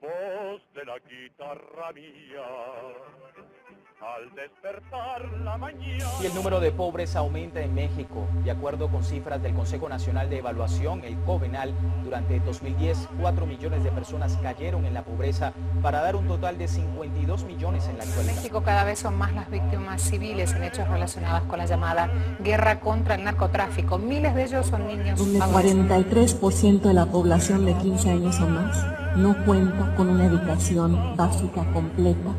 voz de la guitarra mía, al despertar la mañana. Y el número de pobres aumenta en México. De acuerdo con cifras del Consejo Nacional de Evaluación, el Covenal, durante 2010, 4 millones de personas cayeron en la pobreza para dar un total de 52 millones en la actualidad. En México cada vez son más las víctimas civiles en hechos relacionados con la llamada guerra contra el narcotráfico. Miles de ellos son niños. Donde 43% de la población de 15 años o más no cuenta con una educación básica completa.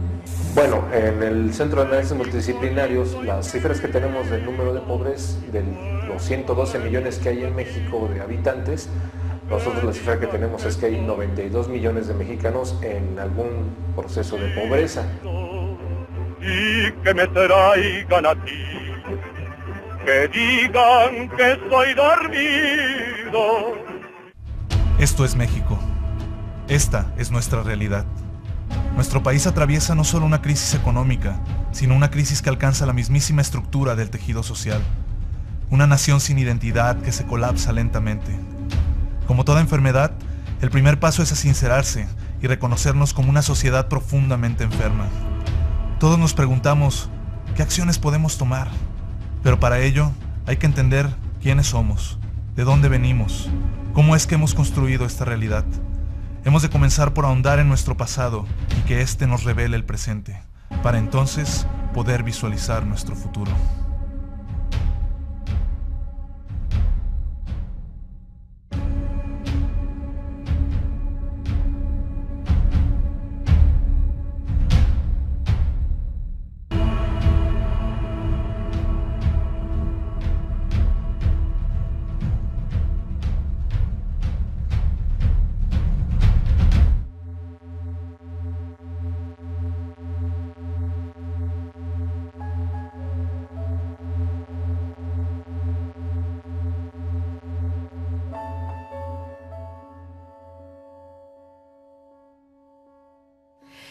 Bueno, en el Centro de Análisis Multidisciplinarios, las cifras que tenemos del número de pobres, de los 112 millones que hay en México de habitantes, nosotros la cifra que tenemos es que hay 92 millones de mexicanos en algún proceso de pobreza. Y que me traigan a ti, que digan que estoy dormido. Esto es México. Esta es nuestra realidad. Nuestro país atraviesa no solo una crisis económica, sino una crisis que alcanza la mismísima estructura del tejido social. Una nación sin identidad que se colapsa lentamente. Como toda enfermedad, el primer paso es sincerarse y reconocernos como una sociedad profundamente enferma. Todos nos preguntamos, ¿qué acciones podemos tomar? Pero para ello, hay que entender quiénes somos, de dónde venimos, cómo es que hemos construido esta realidad. Hemos de comenzar por ahondar en nuestro pasado y que éste nos revele el presente, para entonces poder visualizar nuestro futuro.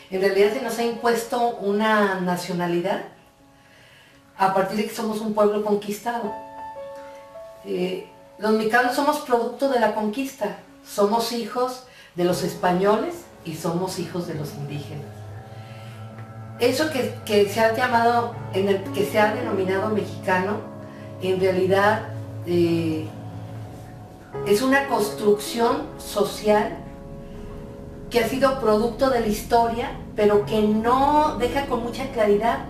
En realidad se nos ha impuesto una nacionalidad a partir de que somos un pueblo conquistado. Los mexicanos somos producto de la conquista, somos hijos de los españoles y somos hijos de los indígenas. Eso que se ha llamado, que se ha denominado mexicano, en realidad es una construcción social que ha sido producto de la historia, pero que no deja con mucha claridad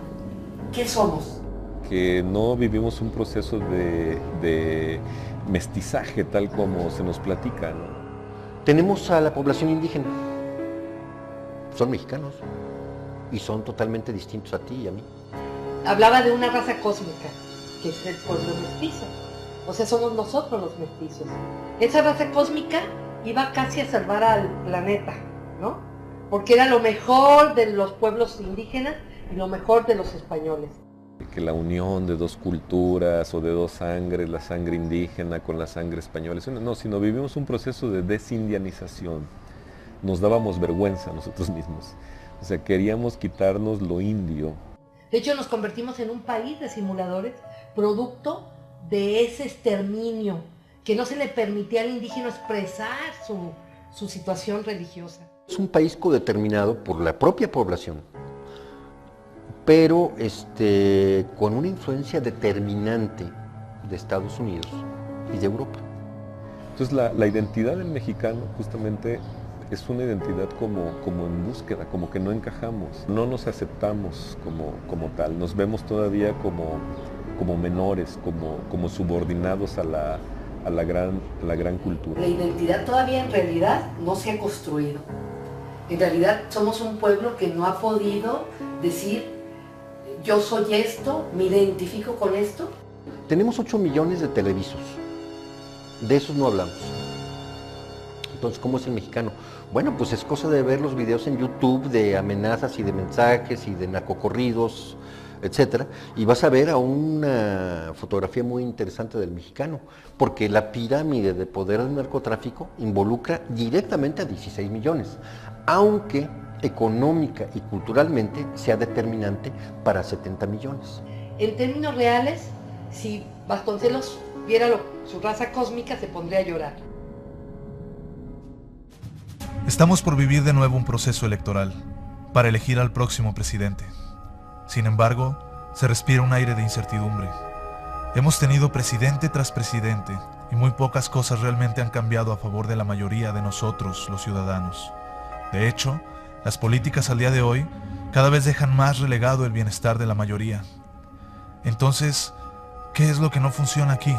qué somos. Que no vivimos un proceso de mestizaje tal como se nos platica, ¿no? Tenemos a la población indígena, son mexicanos y son totalmente distintos a ti y a mí. Hablaba de una raza cósmica, que es el pueblo mestizo, o sea, somos nosotros los mestizos. Esa raza cósmica iba casi a salvar al planeta, ¿no? Porque era lo mejor de los pueblos indígenas y lo mejor de los españoles. Que la unión de dos culturas o de dos sangres, la sangre indígena con la sangre española, no, sino vivimos un proceso de desindianización. Nos dábamos vergüenza nosotros mismos. O sea, queríamos quitarnos lo indio. De hecho, nos convertimos en un país de simuladores, producto de ese exterminio, que no se le permitía al indígena expresar su situación religiosa. Es un país codeterminado por la propia población, pero con una influencia determinante de Estados Unidos y de Europa. Entonces la identidad del mexicano justamente es una identidad como en búsqueda, como que no encajamos, no nos aceptamos como tal, nos vemos todavía como menores, como subordinados a la gran cultura. La identidad todavía en realidad no se ha construido. En realidad somos un pueblo que no ha podido decir yo soy esto, me identifico con esto. Tenemos 8 millones de televisos, de esos no hablamos. Entonces, ¿cómo es el mexicano? Bueno, pues es cosa de ver los videos en YouTube de amenazas y de mensajes y de narcocorridos, etcétera, y vas a ver a una fotografía muy interesante del mexicano, porque la pirámide de poder del narcotráfico involucra directamente a 16 millones, aunque económica y culturalmente sea determinante para 70 millones. En términos reales, si Vasconcelos viera su raza cósmica, se pondría a llorar. Estamos por vivir de nuevo un proceso electoral para elegir al próximo presidente. Sin embargo, se respira un aire de incertidumbre. Hemos tenido presidente tras presidente y muy pocas cosas realmente han cambiado a favor de la mayoría de nosotros, los ciudadanos. De hecho, las políticas al día de hoy cada vez dejan más relegado el bienestar de la mayoría. Entonces, ¿qué es lo que no funciona aquí?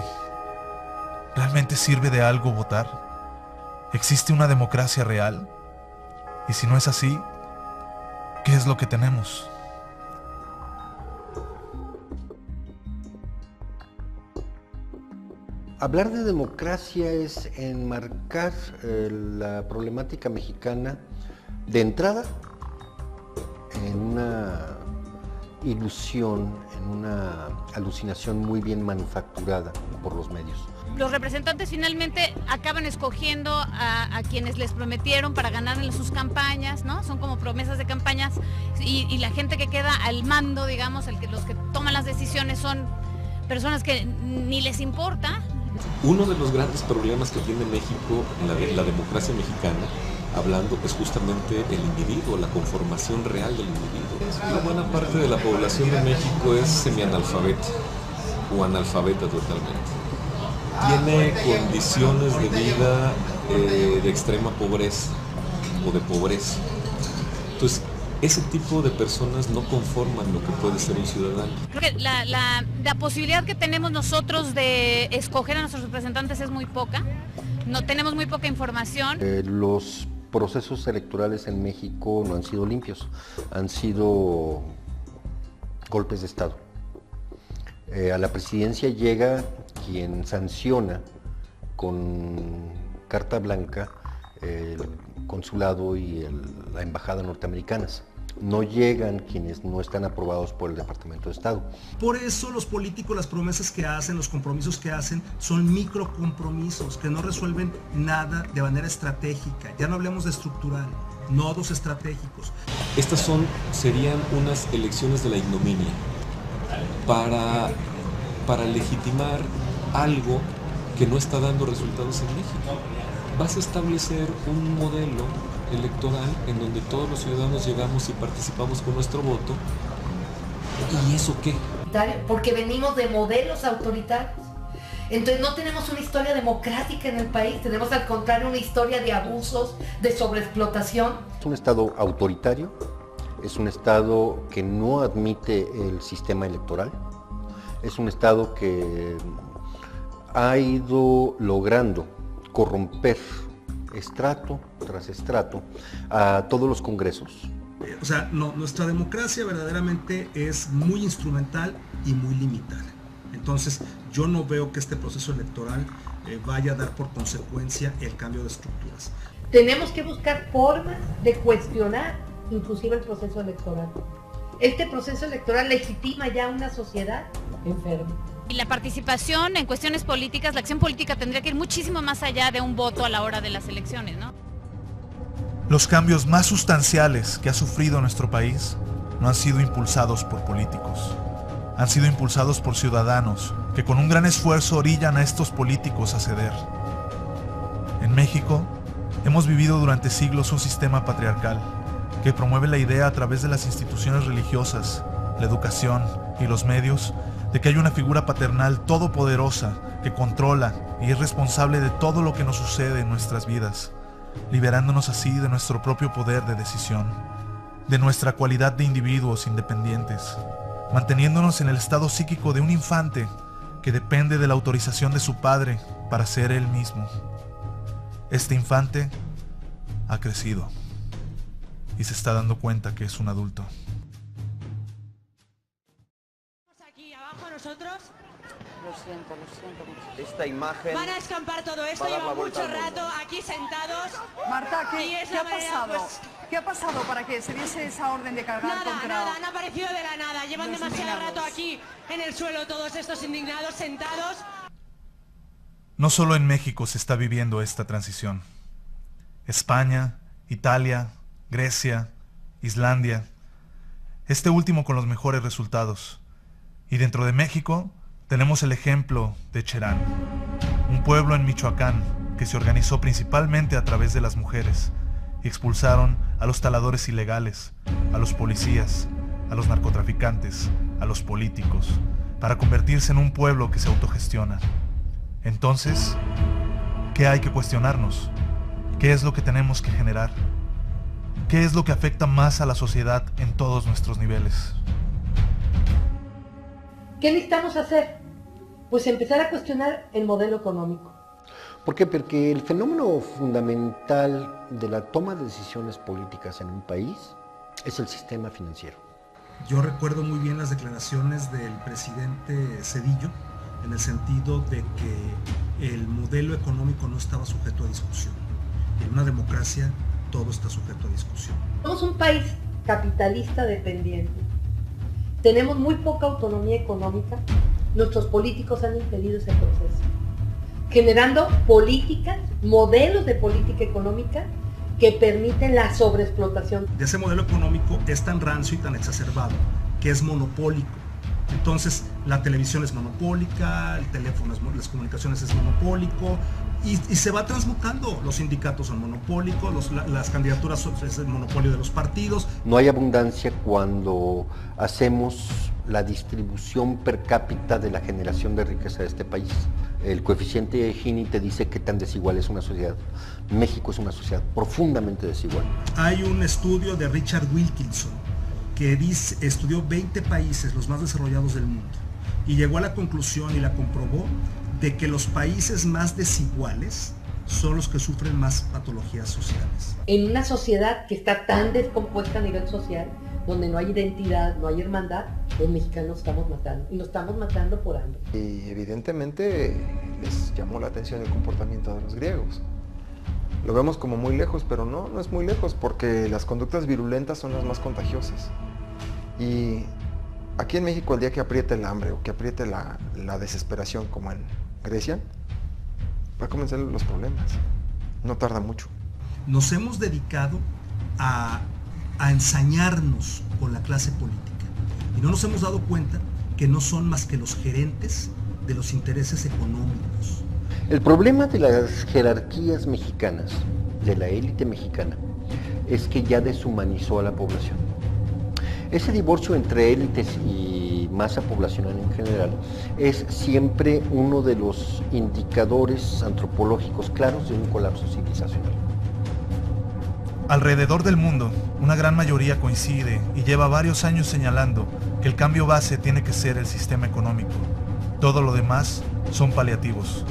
¿Realmente sirve de algo votar? ¿Existe una democracia real? Y si no es así, ¿qué es lo que tenemos? Hablar de democracia es enmarcar la problemática mexicana de entrada en una ilusión, en una alucinación muy bien manufacturada por los medios. Los representantes finalmente acaban escogiendo a quienes les prometieron para ganar en sus campañas, ¿no? Son como promesas de campañas y la gente que queda al mando, digamos, los que toman las decisiones son personas que ni les importa. Uno de los grandes problemas que tiene México, la democracia mexicana, hablando, es justamente el individuo, la conformación real del individuo. Una buena parte de la población de México es semianalfabeta o analfabeta totalmente. Tiene condiciones de vida de extrema pobreza o de pobreza. Entonces, ese tipo de personas no conforman lo que puede ser un ciudadano. Creo que la posibilidad que tenemos nosotros de escoger a nuestros representantes es muy poca. No, tenemos muy poca información. Los procesos electorales en México no han sido limpios, han sido golpes de Estado. A la presidencia llega quien sanciona con carta blanca el consulado y la embajada norteamericanas. No llegan quienes no están aprobados por el Departamento de Estado. Por eso los políticos, las promesas que hacen, los compromisos que hacen, son microcompromisos que no resuelven nada de manera estratégica. Ya no hablemos de estructural, nodos estratégicos. Estas serían unas elecciones de la ignominia para legitimar algo que no está dando resultados en México. Vas a establecer un modelo electoral en donde todos los ciudadanos llegamos y participamos con nuestro voto. ¿Y eso qué? Porque venimos de modelos autoritarios. Entonces no tenemos una historia democrática en el país, tenemos al contrario una historia de abusos, de sobreexplotación. Es un Estado autoritario, es un Estado que no admite el sistema electoral, es un Estado que ha ido logrando corromper estrato tras estrato a todos los congresos. O sea, nuestra democracia verdaderamente es muy instrumental y muy limitada. Entonces, yo no veo que este proceso electoral vaya a dar por consecuencia el cambio de estructuras. Tenemos que buscar formas de cuestionar inclusive el proceso electoral. Este proceso electoral legitima ya una sociedad enferma. Y la participación en cuestiones políticas, la acción política tendría que ir muchísimo más allá de un voto a la hora de las elecciones, ¿no? Los cambios más sustanciales que ha sufrido nuestro país no han sido impulsados por políticos. Han sido impulsados por ciudadanos que con un gran esfuerzo orillan a estos políticos a ceder. En México, hemos vivido durante siglos un sistema patriarcal que promueve la idea a través de las instituciones religiosas, la educación y los medios de que hay una figura paternal todopoderosa que controla y es responsable de todo lo que nos sucede en nuestras vidas, liberándonos así de nuestro propio poder de decisión, de nuestra cualidad de individuos independientes, manteniéndonos en el estado psíquico de un infante que depende de la autorización de su padre para ser él mismo. Este infante ha crecido y se está dando cuenta que es un adulto. Nosotros. Lo siento mucho. Esta imagen... Van a escampar todo esto, llevan mucho rato aquí sentados. Marta, ¿qué ha pasado? Pues, ¿Qué ha pasado para que se diese esa orden de cargar contra...? Nada, han aparecido de la nada. Llevan demasiado rato aquí en el suelo todos estos indignados sentados. No solo en México se está viviendo esta transición. España, Italia, Grecia, Islandia. Este último con los mejores resultados. Y dentro de México tenemos el ejemplo de Cherán, un pueblo en Michoacán que se organizó principalmente a través de las mujeres y expulsaron a los taladores ilegales, a los policías, a los narcotraficantes, a los políticos, para convertirse en un pueblo que se autogestiona. Entonces, ¿qué hay que cuestionarnos? ¿Qué es lo que tenemos que generar? ¿Qué es lo que afecta más a la sociedad en todos nuestros niveles? ¿Qué necesitamos hacer? Pues empezar a cuestionar el modelo económico. ¿Por qué? Porque el fenómeno fundamental de la toma de decisiones políticas en un país es el sistema financiero. Yo recuerdo muy bien las declaraciones del presidente Zedillo, en el sentido de que el modelo económico no estaba sujeto a discusión. En una democracia todo está sujeto a discusión. Somos un país capitalista dependiente. Tenemos muy poca autonomía económica. Nuestros políticos han impedido ese proceso, generando políticas, modelos de política económica que permiten la sobreexplotación. De ese modelo económico es tan rancio y tan exacerbado que es monopólico. Entonces la televisión es monopólica, el teléfono, las comunicaciones es monopólico y se va transmutando. Los sindicatos son monopólicos, las candidaturas es el monopolio de los partidos. No hay abundancia cuando hacemos la distribución per cápita de la generación de riqueza de este país. El coeficiente de Gini te dice qué tan desigual es una sociedad. México es una sociedad profundamente desigual. Hay un estudio de Richard Wilkinson que estudió 20 países, los más desarrollados del mundo, y llegó a la conclusión y la comprobó de que los países más desiguales son los que sufren más patologías sociales. En una sociedad que está tan descompuesta a nivel social, donde no hay identidad, no hay hermandad, los mexicanos estamos matando, y nos estamos matando por hambre. Y evidentemente les llamó la atención el comportamiento de los griegos. Lo vemos como muy lejos, pero no es muy lejos, porque las conductas virulentas son las más contagiosas. Y aquí en México, el día que apriete el hambre o que apriete la desesperación, como en Grecia, va a comenzar los problemas. No tarda mucho. Nos hemos dedicado a ensañarnos con la clase política y no nos hemos dado cuenta que no son más que los gerentes de los intereses económicos. El problema de las jerarquías mexicanas, de la élite mexicana, es que ya deshumanizó a la población. Ese divorcio entre élites y masa poblacional en general es siempre uno de los indicadores antropológicos claros de un colapso civilizacional. Alrededor del mundo, una gran mayoría coincide y lleva varios años señalando que el cambio base tiene que ser el sistema económico. Todo lo demás son paliativos.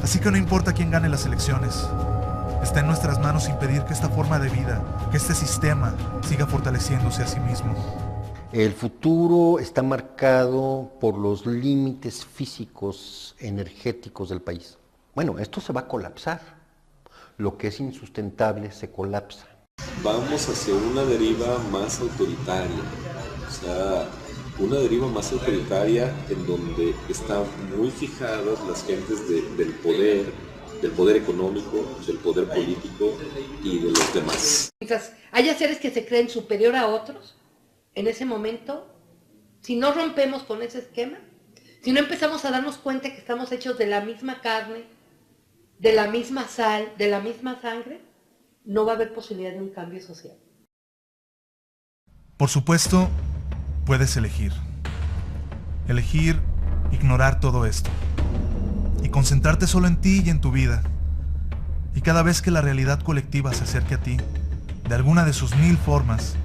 Así que no importa quién gane las elecciones, está en nuestras manos impedir que esta forma de vida, que este sistema siga fortaleciéndose a sí mismo. El futuro está marcado por los límites físicos, energéticos del país. Bueno, esto se va a colapsar. Lo que es insustentable se colapsa. Vamos hacia una deriva más autoritaria, o sea, una deriva más autoritaria en donde están muy fijadas las gentes del poder económico, del poder político y de los demás. Mientras haya seres que se creen superior a otros, en ese momento, si no rompemos con ese esquema, si no empezamos a darnos cuenta que estamos hechos de la misma carne, de la misma sal, de la misma sangre, no va a haber posibilidad de un cambio social. Por supuesto, puedes elegir. Elegir ignorar todo esto y concentrarte solo en ti y en tu vida. Y cada vez que la realidad colectiva se acerque a ti, de alguna de sus 1000 formas,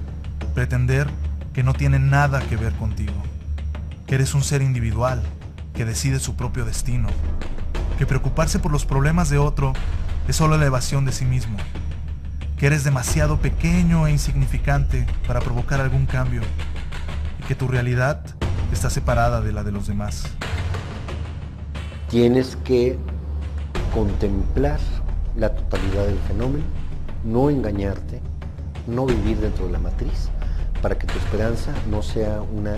pretender que no tiene nada que ver contigo, que eres un ser individual que decide su propio destino, que preocuparse por los problemas de otro es solo la evasión de sí mismo, que eres demasiado pequeño e insignificante para provocar algún cambio y que tu realidad está separada de la de los demás. Tienes que contemplar la totalidad del fenómeno, no engañarte, no vivir dentro de la matriz, para que tu esperanza no sea una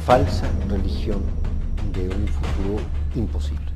falsa religión de un futuro imposible.